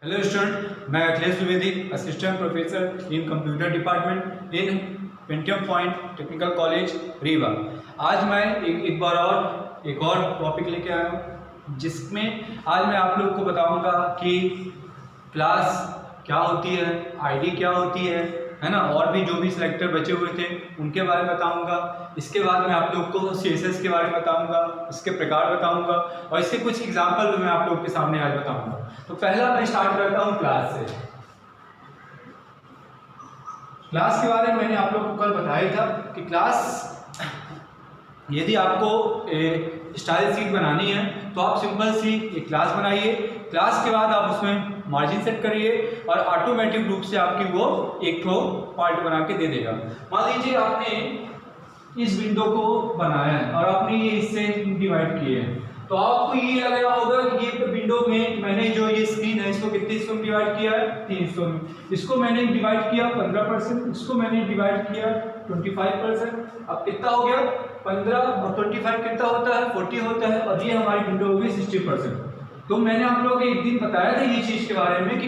Hello student, मैं Akhilesh Dwivedi, assistant professor in computer department in Pentium point technical college Rewa. आज मैं एक बार और एक और टॉपिक लेके आया हूँ, जिसमें आज मैं आप लोग को बताऊंगा कि क्लास क्या होती है, आईडी क्या होती है ना, और भी जो भी सिलेक्टर बचे हुए थे उनके बारे में बताऊंगा। इसके बाद मैं आप लोग को सीएसएस के बारे में बताऊंगा, इसके प्रकार बताऊंगा और इसके कुछ एग्जाम्पल भी मैं आप लोग के सामने आज बताऊंगा। तो पहला मैं स्टार्ट करता हूँ क्लास से। क्लास के बारे में मैंने आप लोग को कल बताया था कि क्लास, यदि आपको स्टाइल शीट बनानी है तो आप सिंपल सी एक क्लास बनाइए। क्लास के बाद आप उसमें मार्जिन सेट करिए और ऑटोमेटिक रूप से आपकी वो एक ठो पार्ट बना के दे देगा। मान लीजिए आपने इस विंडो को बनाया है और आपने ये इससे डिवाइड किए हैं, तो आपको ये लग रहा होगा कि ये विंडो में मैंने जो ये स्क्रीन है इसको कितने हिस्सों में डिवाइड किया है, 3 हिस्सों में। इसको मैंने डिवाइड किया 15%, इसको मैंने डिवाइड किया 25%। अब कितना हो गया 15 और 25 कितना होता है 40 होता है, और ये हमारी विंडो होगी 60%। तो मैंने आप लोगों को एक दिन बताया था ये चीज़ के बारे में कि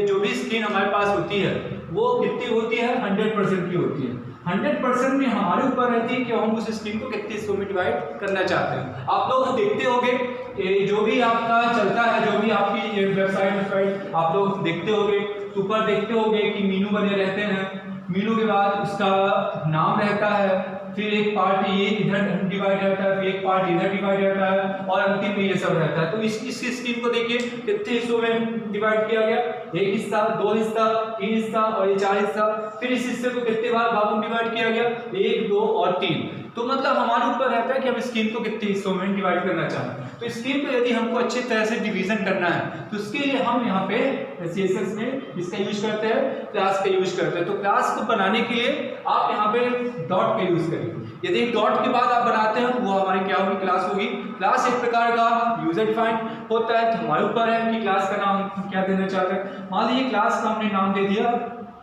जो भी स्क्रीन हमारे पास होती है वो कितनी होती है, 100% की होती है। 100% में हमारे ऊपर रहती है कि हम उस स्क्रीन को कितने हिस्सों में डिवाइड करना चाहते हैं। आप लोग देखते होंगे जो भी आपका चलता है, जो भी आपकी वेबसाइट आप लोग देखते होंगे, तो ऊपर देखते होंगे कि मीनू बने रहते हैं। मीनू के बाद उसका नाम रहता है, फिर एक पार्ट ये इधर डिवाइड रहता है, फिर एक पार्ट इधर डिवाइड रहता है और अंतिम में ये सब रहता है। तो इस स्क्रीन को देखिए कितने हिस्सों में डिवाइड किया गया, 1 हिस्सा, 2 हिस्सा, 3 हिस्सा और ये 4 हिस्सा। फिर इस हिस्से को कितने बार भागों में डिवाइड किया गया, 1, 2 और 3। तो मतलब हमारे ऊपर रहता है कि हम स्क्रीन को कितने हिस्सों में डिवाइड करना चाहते हैं। तो स्क्रीन को यदि हमको अच्छी तरह से डिवीजन करना है तो उसके लिए हम यहाँ पे सीएसएस में इसका यूज करते हैं, क्लास का यूज करते हैं। तो क्लास को बनाने के लिए आप यहाँ पे डॉट का यूज करिए। यदि डॉट के बाद आप बनाते हैं तो वो हमारी क्या होगी, क्लास होगी। क्लास एक प्रकार का यूजर डिफाइंड होता है, तो हमारे ऊपर है कि क्लास का नाम क्या देना चाहते हैं। मान लीजिए क्लास का हमने नाम दे दिया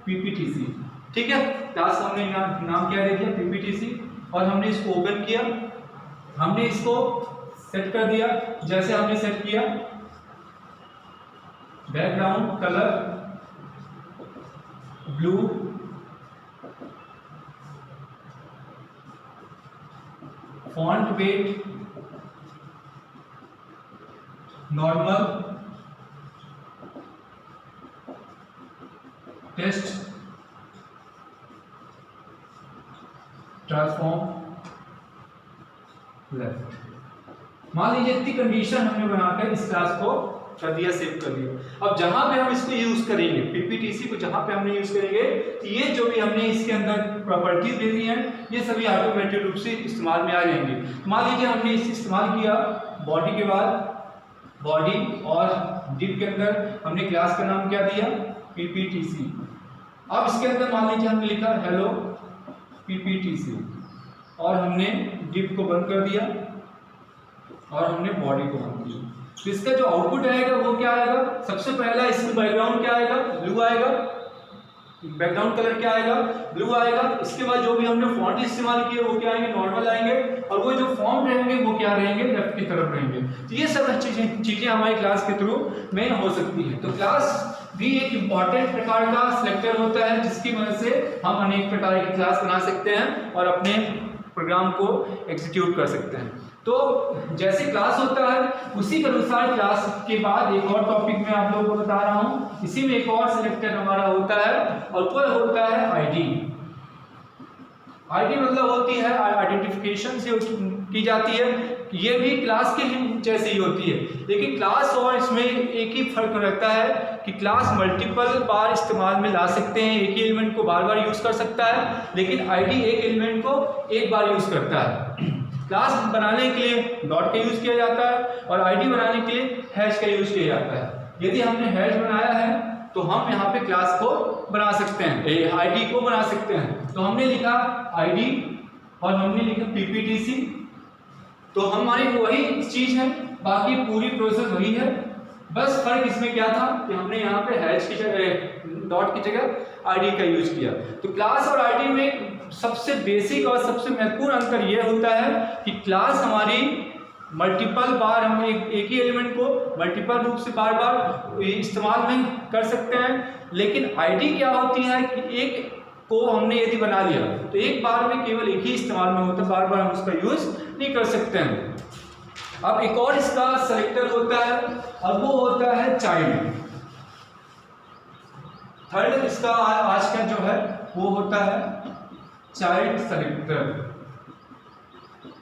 पीपीटीसी, ठीक है। क्लास का हमने नाम क्या दे दिया, पीपीटीसी, और हमने इसको ओपन किया, हमने इसको सेट कर दिया। जैसे हमने सेट किया, background colour blue, font weight normal, text transform left. मान लीजिए इतनी कंडीशन हमने बनाकर इस क्लास को कर दिया, सेव कर दिया। अब जहां पे हम इसको यूज करेंगे, पीपीटीसी को जहां पे हमने यूज करेंगे, तो ये जो भी हमने इसके अंदर प्रॉपर्टीज दे दी हैं ये सभी ऑटोमेटिक रूप से इस्तेमाल में आ जाएंगे। मान लीजिए हमने इसे इस्तेमाल किया बॉडी के बाद, बॉडी और डिव के अंदर हमने क्लास का नाम क्या दिया, पीपीटीसी। अब इसके अंदर मान लीजिए हमने लिखा हेलो पीपीटीसी और हमने डिव को बंद कर दिया और हमने बॉडी को बंद किया। तो इसका जो आउटपुट आएगा वो क्या आएगा, सबसे पहला इसका बैकग्राउंड क्या आएगा, ब्लू आएगा। बैकग्राउंड कलर क्या आएगा, ब्लू आएगा। इसके बाद जो भी हमने फॉन्ट इस्तेमाल किए वो क्या आएंगे, नॉर्मल आएंगे, और वो जो फॉर्म रहेंगे वो क्या रहेंगे, लेफ्ट की तरफ रहेंगे। तो ये सब चीजें हमारी क्लास के थ्रू में हो सकती है। तो क्लास भी एक इम्पॉर्टेंट प्रकार का सिलेक्टर होता है, जिसकी मदद से हम अनेक प्रकार की क्लास बना सकते हैं और अपने प्रोग्राम को एग्जीक्यूट कर सकते हैं। तो जैसे क्लास होता है उसी के अनुसार क्लास के बाद एक और टॉपिक मैं आप लोगों को बता रहा हूं। इसी में एक और सिलेक्टर हमारा होता है और वो होता है आईडी। आईडी मतलब होती है आइडेंटिफिकेशन से की जाती है। ये भी क्लास के जैसे ही होती है, लेकिन क्लास और इसमें एक ही फर्क रहता है कि क्लास मल्टीपल बार इस्तेमाल में ला सकते हैं, एक ही एलिमेंट को बार बार यूज कर सकता है, लेकिन आईडी एक एलिमेंट को एक बार यूज करता है। क्लास बनाने के लिए डॉट का यूज किया जाता है और आईडी बनाने के लिए हैश का यूज किया जाता है। यदि हमने हैश बनाया है तो हम यहाँ पे क्लास को बना सकते हैं, आईडी को बना सकते हैं। तो हमने लिखा आईडी और हमने लिखा पीपीटीसी, तो हमारी वही चीज है, बाकी पूरी प्रोसेस वही है। बस फर्क इसमें क्या था कि हमने यहाँ पे हैश की जगह, डॉट की जगह आईडी का यूज किया। तो क्लास और आईडी में सबसे बेसिक और सबसे महत्वपूर्ण अंतर यह होता है कि क्लास हमारी मल्टीपल बार हम एक ही एलिमेंट को मल्टीपल रूप से बार बार इस्तेमाल नहीं कर सकते हैं। लेकिन आईडी क्या होती है कि एक को हमने यदि बना लिया तो एक बार में केवल एक ही इस्तेमाल में होता है, बार बार हम उसका यूज नहीं कर सकते हैं। अब एक और इसका सेलेक्टर होता है, अब वो होता है चाइल्ड। थर्ड इसका आज का जो है वो होता है चाइल्ड सेलेक्टर।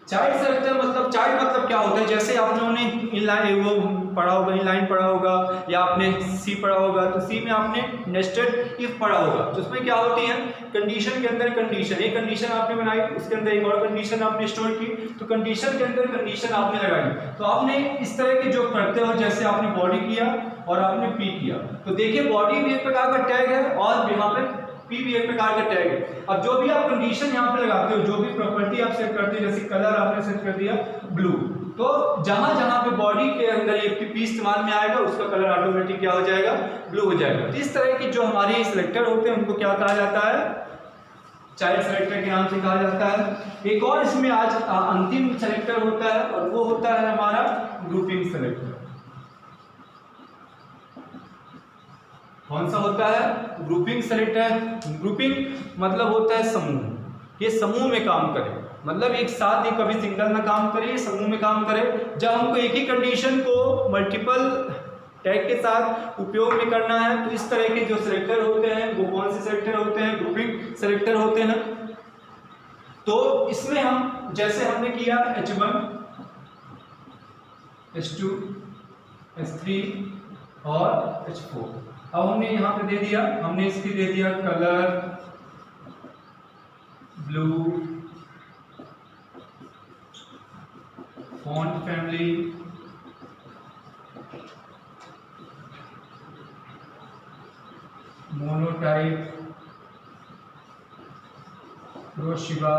चाइल्ड सेलेक्टर मतलब चाइल्ड मतलब क्या होता है, जैसे आपने इनलाइन वो पढ़ा होगा, इनलाइन पढ़ा होगा या आपने सी पढ़ा होगा, तो सी में आपने नेस्टेड इफ पढ़ा होगा। तो उसमें क्या होती है, कंडीशन के अंदर कंडीशन, एक कंडीशन आपने बनाई, उसके अंदर एक और कंडीशन आपने स्टोर की, तो कंडीशन के अंदर कंडीशन आपने लगाई। तो आपने इस तरह के जो करते हो, जैसे आपने बॉडी किया और आपने पी किया, तो देखिए बॉडी भी एक प्रकार का टैग है और यहाँ पे पी भी एक प्रकार का टैग है। अब जो भी आप कंडीशन यहाँ पे लगाते हो, जो भी प्रॉपर्टी आप सेट करते हो, जैसे कलर आपने सेट कर दिया ब्लू, तो जहां जहां पे बॉडी के अंदर ये पी इस्तेमाल में आएगा उसका कलर ऑटोमेटिक क्या हो जाएगा, ब्लू हो जाएगा। तो इस तरह की जो हमारे सिलेक्टर होते हैं उनको क्या कहा जाता है, चाइल्ड सेलेक्टर के नाम से कहा जाता है। एक और इसमें आज अंतिम सेलेक्टर होता है और वो होता है हमारा ग्रुपिंग सेलेक्टर। कौन सा होता है, ग्रुपिंग सेलेक्टर। ग्रुपिंग मतलब होता है समूह, ये समूह में काम करे, मतलब एक साथ ये कभी सिंगल में काम करे, ये समूह में काम करे। जब हमको एक ही कंडीशन को मल्टीपल टैग के साथ उपयोग में करना है तो इस तरह के जो सेलेक्टर होते हैं वो कौन से सेलेक्टर होते हैं, ग्रुपिंग सेलेक्टर होते हैं। तो इसमें हम जैसे हमने किया H1, H2, H3 और H4, अब हमने यहाँ पे दे दिया, हमने इसकी दे दिया colour blue, font family, monotype, प्रोशिबा।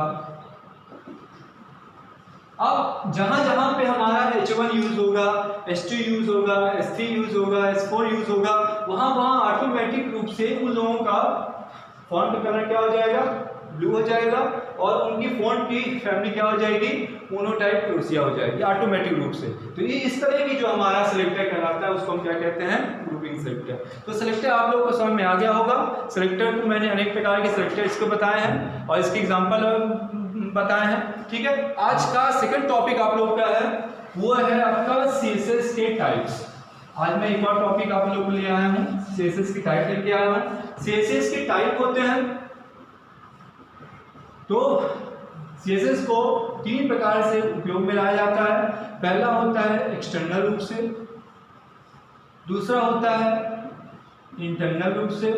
अब जहां जहां पे हमारा H1 यूज होगा, H2 यूज होगा, H3 यूज होगा, H4 यूज होगा, वहां वहां ऑटोमेटिक रूप से उन लोगों का फॉन्ट कलर क्या हो जाएगा, ब्लू हो जाएगा, और उनकी फॉन्ट की फैमिली क्या हो जाएगी, मोनोटाइप क्रोसिया हो जाएगी ऑटोमेटिक रूप से। तो ये इस तरह की जो हमारा सेलेक्टर कहलाता है उसको हम क्या कहते हैं, ग्रुपिंग सेलेक्टर। तो सेलेक्टर आप लोगों को समझ में आ गया होगा। सेलेक्टर को मैंने अनेक प्रकार के सेलेक्टर इसको बताए हैं और इसके एग्जाम्पल बताए हैं। ठीक है, आज का सेकंड टॉपिक आप लोग का है वो है आपका CSS के टाइप्स। आज मैं एक और टॉपिक आप लोग को ले आया हूँ, CSS की टाइप लेके आया हूँ। CSS के टाइप होते हैं, तो CSS को तीन प्रकार से उपयोग में लाया जाता है। पहला होता है एक्सटर्नल रूप से, दूसरा होता है इंटरनल रूप से,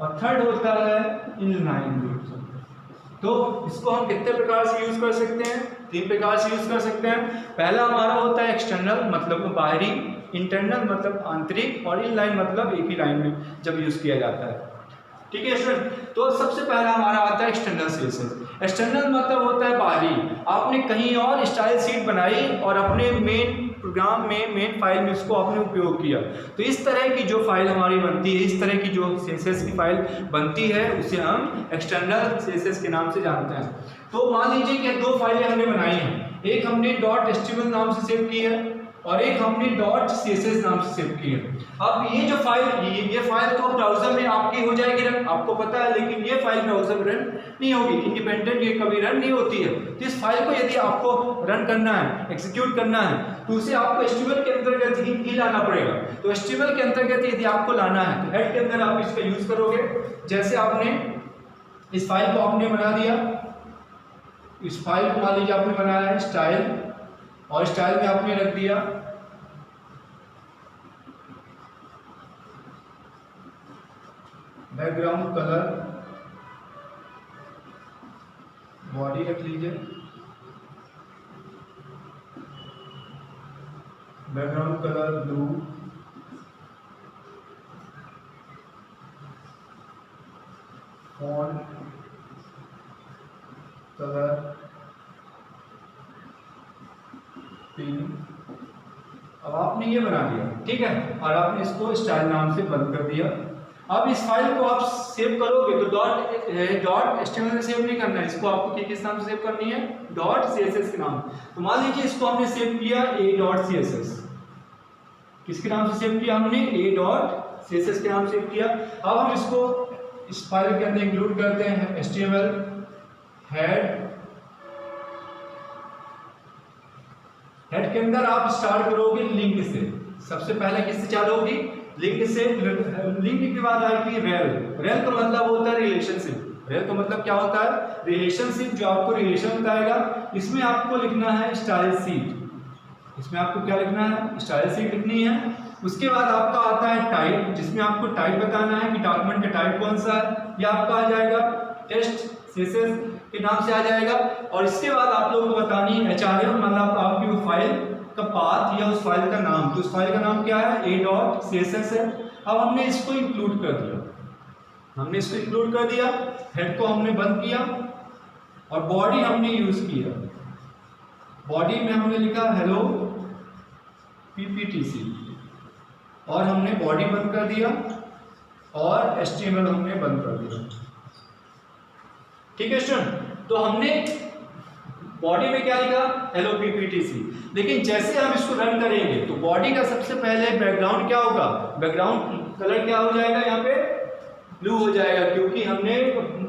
और थर्ड होता है इनलाइन रूप से। तो इसको हम कितने प्रकार से यूज कर सकते हैं, तीन प्रकार से यूज कर सकते हैं। पहला हमारा होता है एक्सटर्नल मतलब बाहरी, इंटरनल मतलब आंतरिक, और इनलाइन मतलब एक ही लाइन में जब यूज किया जाता है। ठीक है स्टूडेंट, तो सबसे पहला हमारा आता है एक्सटर्नल CSS। एक्सटर्नल मतलब होता है बाहरी, आपने कहीं और स्टाइल शीट बनाई और अपने मेन प्रोग्राम में, मेन फाइल में उसको आपने उपयोग किया, तो इस तरह की जो फाइल हमारी बनती है, इस तरह की जो CSS की फाइल बनती है उसे हम एक्सटर्नल CSS के नाम से जानते हैं। तो मान लीजिए कि दो फाइलें हमने बनाई हैं, एक हमने .html नाम से सेव की है और एक हमने .css नाम से सेव की है। अब ये जो फाइल, ये फाइल तो ब्राउजर में आपकी हो जाएगी रन, आपको पता है, लेकिन ये फाइल ब्राउजर में रन नहीं होगी, इंडिपेंडेंट ये कभी रन नहीं होती है। तो इस फाइल को यदि आपको रन करना है, एग्जीक्यूट करना है, तो उसे आपको HTML के अंतर्गत ही लाना पड़ेगा। तो HTML के अंतर्गत यदि आपको लाना है तो हेड के अंदर आप इसका यूज करोगे। जैसे आपने इस फाइल को आपने बना दिया, इस फाइल को मान लीजिए आपने बनाया है स्टाइल, और स्टाइल में आपने रख दिया बैकग्राउंड कलर, बॉडी रख लीजिए background colour blue, font colour pink. अब आपने ये बना दिया, ठीक है, और आपने इसको स्टाइल नाम से बंद कर दिया। अब इस फाइल को आप सेव करोगे तो डॉट HTML में सेव नहीं करना है, इसको आपको किस नाम से सेव करनी है, .css के नाम। तो मान लीजिए इसको हमने सेव किया a.css, किसके नाम से सेव किया हमने, a.css के नाम से सेव किया। अब हम इसको इस फाइल के अंदर इंक्लूड करते हैं HTML हेड के अंदर आप स्टार्ट करोगे लिंक से, सबसे पहले किससे चालू होगी, लिंक से। लिंक के बाद आएगी रेल का मतलब होता है रिलेशनशिप। रेल का मतलब क्या होता है, रिलेशनशिप, जो आपको रिलेशन बताएगा। इसमें आपको लिखना है स्टाइल शीट, इसमें आपको क्या लिखना है, स्टाइल शीट लिखनी है। उसके बाद आपका आता है टाइप, जिसमें आपको टाइप बताना है कि डॉक्यूमेंट का टाइप कौन सा है, ये आपका आ जाएगा टेस्ट CSS के नाम से आ जाएगा। और इसके बाद आप लोगों को बतानी है HRM, मतलब आपकी वो फाइल का पाथ या उस फाइल का नाम, तो उस फाइल का नाम क्या है, a.css है। अब हमने इसको इंक्लूड कर दिया, हेड को हमने बंद किया और बॉडी हमने यूज किया। बॉडी में हमने लिखा हेलो PPTC और हमने बॉडी बंद कर दिया और HTML हमने बंद कर दिया। ठीक है स्टूडेंट, तो हमने बॉडी में क्या लिखा, हेलो PPTC। लेकिन जैसे हम इसको रन करेंगे तो बॉडी का सबसे पहले बैकग्राउंड क्या होगा, बैकग्राउंड कलर क्या हो जाएगा, यहाँ पे ब्लू हो जाएगा, क्योंकि हमने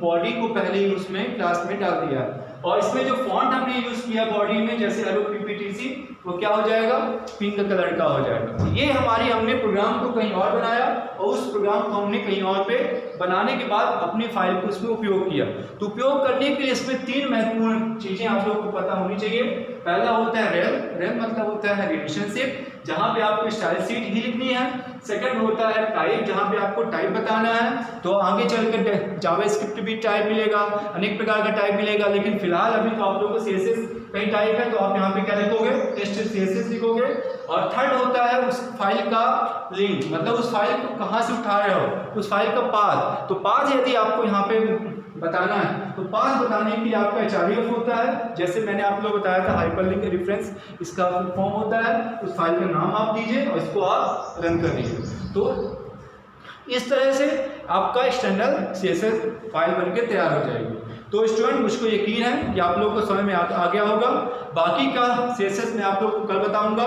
बॉडी को पहले ही उसमें क्लास में डाल दिया। और इसमें जो फॉन्ट हमने यूज किया बॉडी में, जैसे हेलो PPTC, वो क्या हो जाएगा, पिंक कलर का हो जाएगा। ये हमने प्रोग्राम को कहीं और बनाया और उस प्रोग्राम को हमने कहीं और पे बनाने के बाद अपनी फाइल को इसमें उपयोग किया। तो उपयोग करने के लिए इसमें 3 महत्वपूर्ण चीजें आप लोगों को पता होनी चाहिए। पहला होता है रेल मतलब होता है रिलेशनशिप, जहाँ पे आपको स्टाइल शीट ही लिखनी है। सेकंड होता है टाइप, जहाँ पे आपको टाइप बताना है। तो आगे चलकर जावास्क्रिप्ट भी टाइप मिलेगा, अनेक प्रकार का टाइप मिलेगा, लेकिन फिलहाल अभी तो आप लोगों को CSS कहीं टाइप है, तो आप यहाँ पे क्या लिखोगे, टेस्ट CSS लिखोगे। और थर्ड होता है उस फाइल का लिंक, मतलब उस फाइल को कहाँ से उठा रहे हो, उस फाइल का पाथ। तो पाथ यदि आपको यहाँ पे बताना है तो पाथ बताने के लिए आपका HRF होता है, जैसे मैंने आप लोग बताया था हाइपरलिंक रेफरेंस, इसका फॉर्म होता है। उस फाइल का नाम आप दीजिए और इसको आप रन कर दीजिए। तो इस तरह से आपका एक्सटर्नल CSS फाइल बनके तैयार हो जाएगी। तो स्टूडेंट, मुझको यकीन है कि आप लोगों को समझ में आ गया होगा। बाकी का CSS मैं आप लोगों को कल बताऊंगा।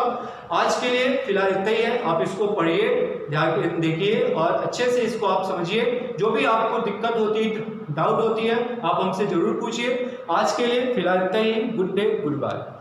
आज के लिए फिलहाल इतना ही है। आप इसको पढ़िए, ध्यान देखिए और अच्छे से इसको आप समझिए। जो भी आपको दिक्कत होती है, डाउट होती है, आप हमसे जरूर पूछिए। आज के लिए फिलहाल इतना ही। Good day, good bye.